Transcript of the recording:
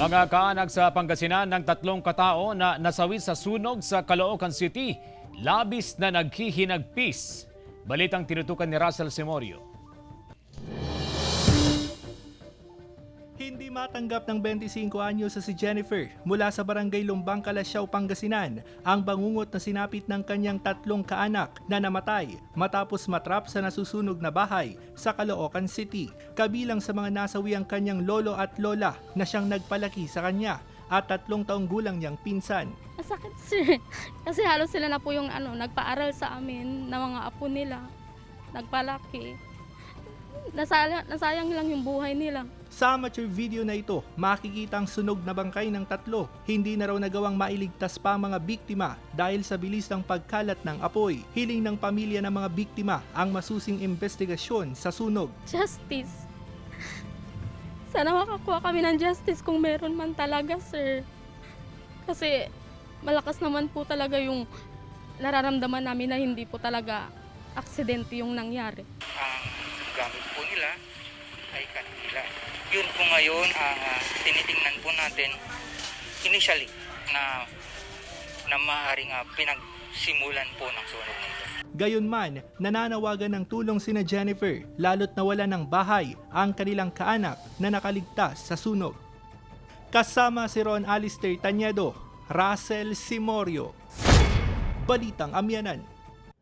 Mga kaanak sa Pangasinan ng tatlong katao na nasawi sa sunog sa Caloocan City, labis na naghihinagpis. Balitang tinutukan ni Russell Simorio. Hindi matanggap ng 25 anyo sa si Jennifer mula sa barangay Lumbang, Calasiao, Pangasinan ang bangungot na sinapit ng kanyang tatlong kaanak na namatay matapos matrap sa nasusunog na bahay sa Caloocan City. Kabilang sa mga nasawi ang kanyang lolo at lola na siyang nagpalaki sa kanya at 3 taong gulang niyang pinsan. Masakit sir. Kasi halos sila na po yung nagpaaral sa amin na mga apo nila. Nagpalaki. Nasayang lang yung buhay nila. Sa amateur video na ito, makikita ang sunog na bangkay ng 3. Hindi na raw nagawang mailigtas pa ang mga biktima dahil sa bilis ng pagkalat ng apoy. Hiling ng pamilya ng mga biktima ang masusing investigasyon sa sunog. Justice. Sana makakuha kami ng justice kung meron man talaga, sir. Kasi malakas naman po talaga yung nararamdaman namin na hindi po talaga aksidente yung nangyari. Ang gamit po nila ay kanila. Yun po ngayon ang tinitingnan po natin initially na maaaring pinagsimulan po ng sunog nito. Gayunman, nananawagan ng tulong sina Jennifer lalo't nawala ng bahay ang kanilang kaanak na nakaligtas sa sunog. Kasama si Ron Alistair Tañedo, Russell Simorio, Balitang Amyanan.